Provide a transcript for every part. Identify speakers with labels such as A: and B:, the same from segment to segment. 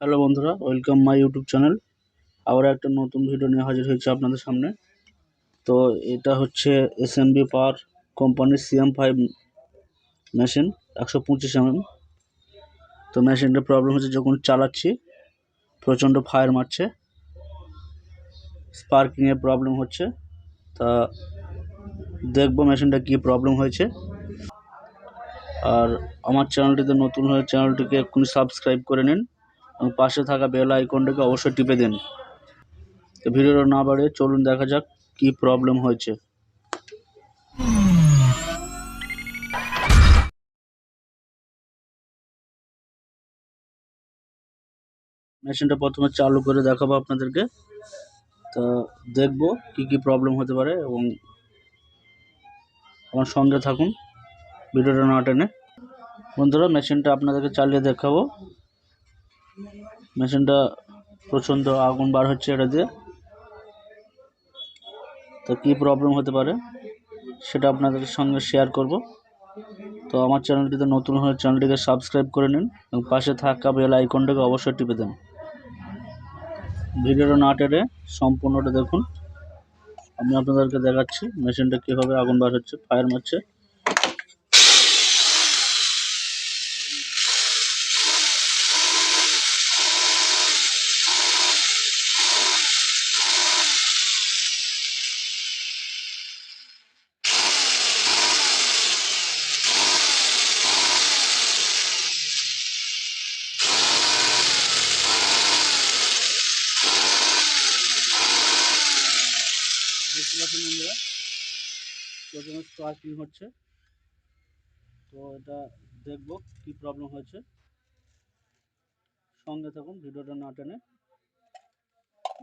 A: Hello বন্ধুরা, welcome my YouTube channel. আবার একটা নতুন ভিডিও নিয়ে হাজির হয়েছে আপনাদের সামনে। তো এটা হচ্ছে এসএমবি পাওয়ার কোম্পানির CM5 মেশিন 125 mm। তো মেশিনটার প্রবলেম হচ্ছে, যখন চালাচ্ছি প্রচণ্ড ফায়ার মারছে, স্পার্কিংয়ের প্রবলেম হচ্ছে। তা দেখবো মেশিনটা কী প্রবলেম হয়েছে। আর আমার চ্যানেলটিতে নতুন হয়ে চ্যানেলটিকে এক্ষুনি সাবস্ক্রাইব করে নিন এবং পাশে থাকা বেল আইকনটাকে অবশ্যই টিপে দিন। তো ভিডিওটা না বাড়িয়ে চলুন দেখা যাক কী প্রবলেম হয়েছে। মেশিনটা প্রথমে চালু করে দেখাবো আপনাদেরকে। তো দেখবো কি প্রবলেম হতে পারে এবং আমার সঙ্গে থাকুন, ভিডিওটা না টেনে। বন্ধুরা, মেশিনটা আপনাদেরকে চালিয়ে দেখাবো। মেশিনটা প্রচণ্ড আগুন বার হচ্ছে এটা দিয়ে। তো কী প্রবলেম হতে পারে সেটা আপনাদের সঙ্গে শেয়ার করব। তো আমার চ্যানেলটিতে নতুন হয়ে চ্যানেলটিকে সাবস্ক্রাইব করে নিন এবং পাশে থাকা বেল আইকনটাকে অবশ্যই টিপে দেন। ভিডিওটা না টেনে সম্পূর্ণটা দেখুন। আমি আপনাদেরকে দেখাচ্ছি মেশিনটা কীভাবে আগুন বার হচ্ছে, ফায়ার মারছে। দেখতে পাচ্ছেন বন্ধুরা, প্রথমে স্পার্কিং হচ্ছে। তো এটা দেখবো কি প্রবলেম হয়েছে, সঙ্গে থাকুন, ভিডিওটা না টেনে।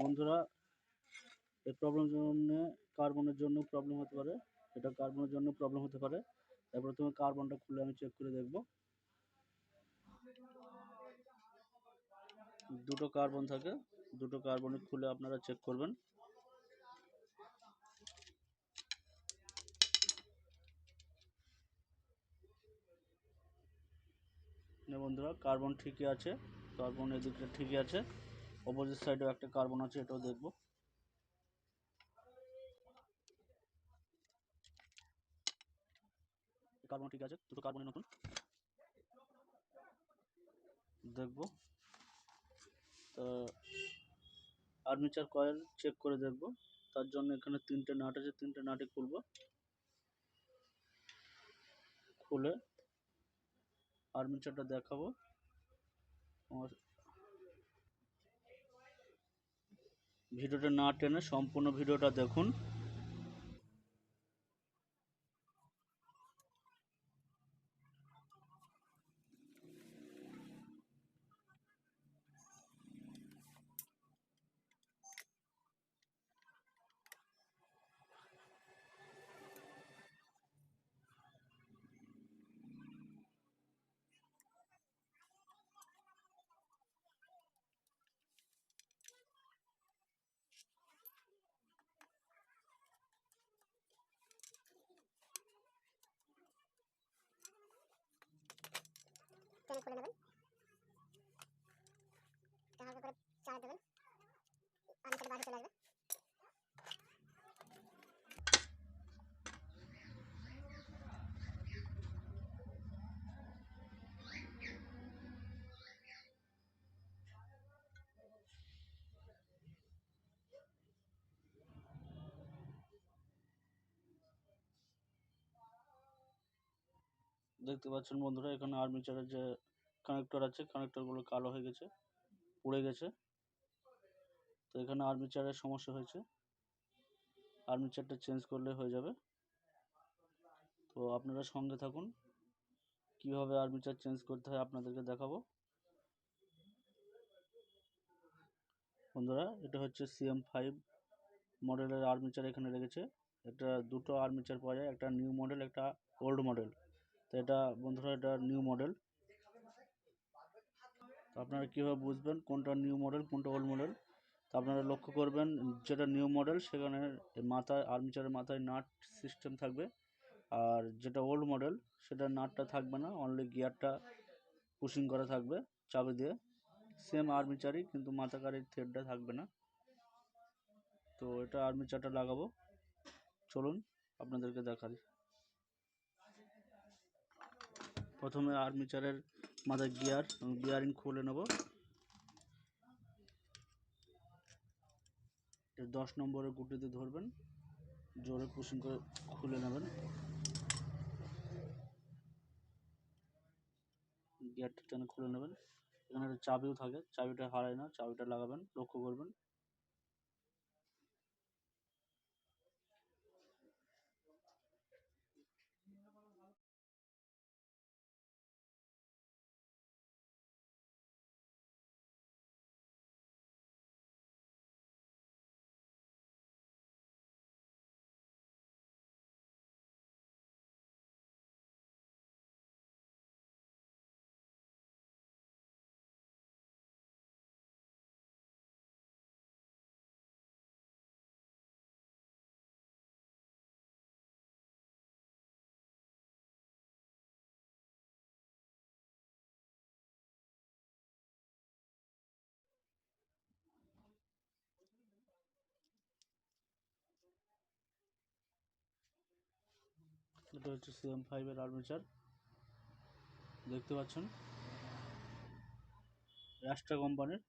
A: বন্ধুরা, এই প্রবলেম জন্য কার্বনের জন্য প্রবলেম হতে পারে, এটা কার্বনের জন্য প্রবলেম হতে পারে। তারপরে তুমি কার্বনটা খুলে আমি চেক করে দেখব। দুটো কার্বন থাকে, দুটো কার্বনই খুলে আপনারা চেক করবেন। বন্ধুরা, কার্বন ঠিকই আছে, কার্বন এদিকটা ঠিকই আছে। অপোজিট সাইডেও একটা কার্বন আছে, এটাও দেখব। কার্বন ঠিক আছে, দুটো কার্বনই নতুন, দেখব। তো আর্মেচার কয়েল চেক করে দেখব। তার জন্য এখানে 3টে নাট আছে, 3টে নাটই খুলব। খুলে আর্মেচারটা দেখাবো। ভিডিওটা না টেনে সম্পূর্ণ ভিডিওটা দেখুন। টেনে খুলে নেবেন, হালকা করে চাপ দেবেন, আর্মেচার বাইরে চলে আসবে। দেখতে পাচ্ছেন বন্ধুরা, এখানে আর্মেচারের যে কানেক্টর আছে, কানেক্টরগুলো কালো হয়ে গেছে, পুড়ে গেছে। তো এখানে আর্মেচারের সমস্যা হয়েছে, আর্মেচারটা চেঞ্জ করলে হয়ে যাবে। তো আপনারা সঙ্গে থাকুন, কিভাবে আর্মেচার চেঞ্জ করতে হয় আপনাদেরকে দেখাবো। বন্ধুরা, এটা হচ্ছে CM5 মডেলের আর্মেচার এখানে রেখেছে। এটা দুটো আর্মেচার পাওয়া যায়, একটা নিউ মডেল, একটা ওল্ড মডেল। তো এটা বন্ধুরা, এটা নিউ মডেল। তো আপনারা কীভাবে বুঝবেন কোনটা নিউ মডেল কোনটা ওল্ড মডেল? তো আপনারা লক্ষ্য করবেন, যেটা নিউ মডেল সেখানে মাথায়, আর্মেচারের মাথায় নাট সিস্টেম থাকবে। আর যেটা ওল্ড মডেল সেটা নাটটা থাকবে না, অনলি গিয়ারটা পুশিং করা থাকবে চাবি দিয়ে। সেম আর্মিচারই, কিন্তু মাথাকার এই থ্রেডটা থাকবে না। তো এটা আর্মিচারটা লাগাবো, চলুন আপনাদেরকে দেখাই। প্রথমে আর্মিচারের মাথায় বিয়ারিং খুলে নেব। 10 নম্বরের গুটিতে ধরবেন, জোরে পুশিং করে খুলে নেবেন। গিয়ারটা টেনে খুলে নেবেন। এখানে একটা চাবিও থাকে, চাবিটা হারায় না, চাবিটা লাগাবেন, লক্ষ্য করবেন। এটা হচ্ছে CM5 এর আর্মেচার, দেখতে পাচ্ছেন, রাস্ট্রা কোম্পানির।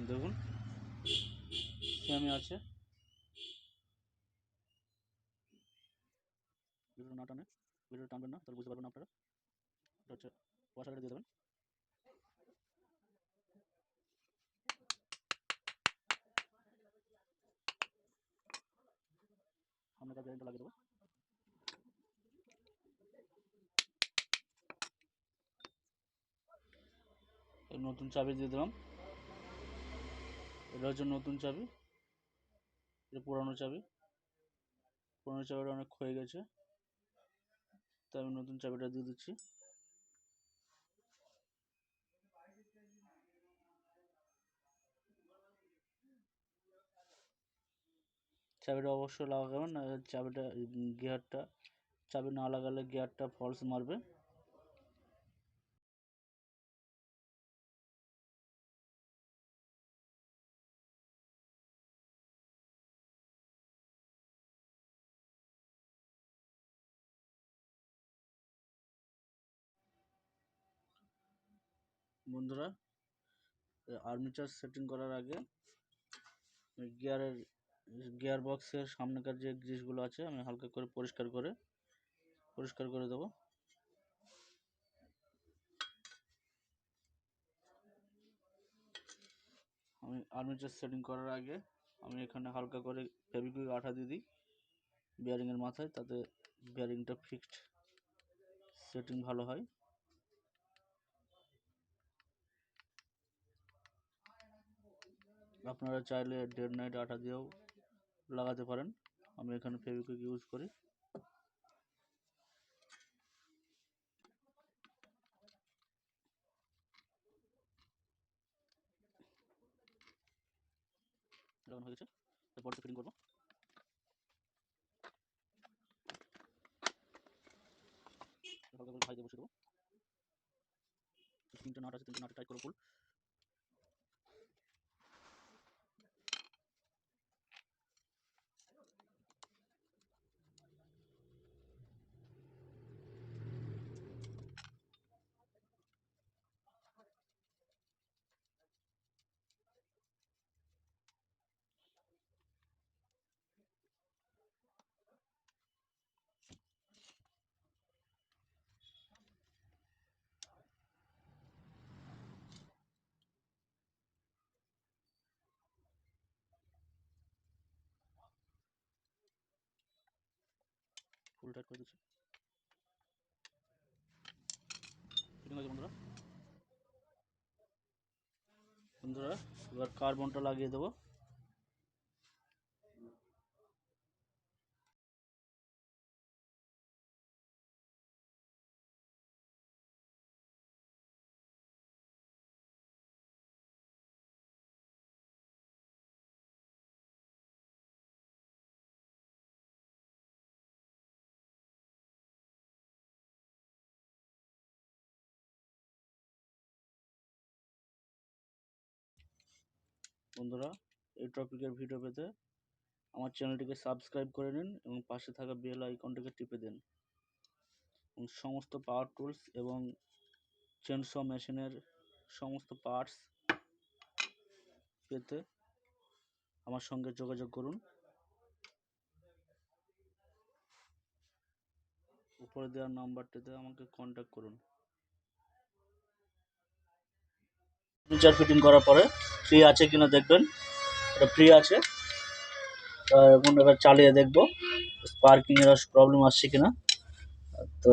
A: দেখুন সেমই আছে। ভিডিওটা না টানে, ভিডিওটা টানবেন না, তাহলে বুঝতে পারবেন না আপনারা। এটা হচ্ছে ওয়াশারটা দিয়ে দেবেন। সামনে তার বেরিংটা লাগিয়ে দেবো। এই নতুন চাবি দিয়ে দিলাম। এটা হচ্ছে নতুন চাবি, এটা পুরানো চাবি। পুরানো চাবিটা অনেক ক্ষয়ে গেছে, তাই আমি নতুন চাবিটা দিয়ে দিচ্ছি। চাবিটা অবশ্যই লাগাবেন, না চাবিটা গিয়ারটা, চাবি না লাগালে গিয়ারটা ফলস মারবে। বন্ধুরা, আর্মেচার সেটিং করার আগে গিয়ার বক্সের সামনেকার যে গ্রিসগুলো আছে আমি হালকা করে পরিষ্কার করে দেবো। আমি আর্মেচার সেটিং করার আগে আমি এখানে হালকা করে ফেভিকুইক আঠা দিয়ে দিই বিয়ারিংয়ের মাথায়, তাতে বিয়ারিংটা ফিক্সড সেটিং ভালো হয়। আপনারা চাইলে ডে নাইট আঠা দিয়েও লাগাতে পারেন, আমি এখানে ফেভিকুইক ইউজ করি। লাগানো হয়ে গেছে, এরপর ফিটিং করবো। হালকা করে ভাই দিয়ে বসে দেবো। তিনটে নাট আছে, তিনটে নাটে টাইট করে ফুল। ফুল টাইট করে দিচ্ছি। ফিটিং হয়েছে বন্ধুরা। এবার কার্বনটা লাগিয়ে দেবো। বন্ধুরা, এই টপিকের ভিডিও পেতে আমার চ্যানেলটিকে সাবস্ক্রাইব করে নিন এবং পাশে থাকা বেল আইকনটিকে টিপে দিন এবং সমস্ত পাওয়ার টুলস এবং চেনস মেশিনের সমস্ত পার্টস পেতে আমার সঙ্গে যোগাযোগ করুন। উপরে দেওয়ার নাম্বারটিতে আমাকে কন্ট্যাক্ট করুন। ফিচার ফিটিং করার পরে ফ্রি আছে কিনা দেখবেন, এটা ফ্রি আছে। এখন এবার চালিয়ে দেখবো স্পার্কিং এর প্রবলেম আসছে কিনা। তো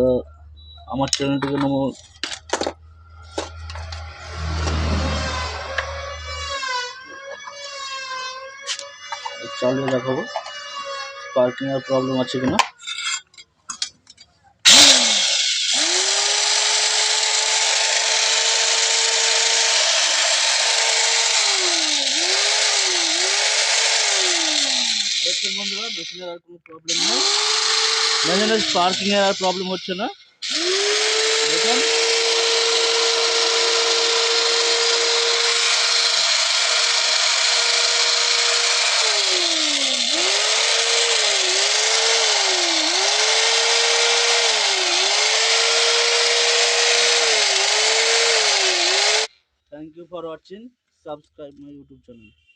A: আমার চ্যানেলটিকে চালিয়ে দেখাবো স্পার্কিং এর প্রবলেম আছে কিনা। দেখছেন বন্ধুরা, মেশিনের আর কোনো প্রবলেম নেই, মেশিনের স্পার্কিং এর আর প্রবলেম হচ্ছে না। দেখুন thank you for watching, subscribe my YouTube channel.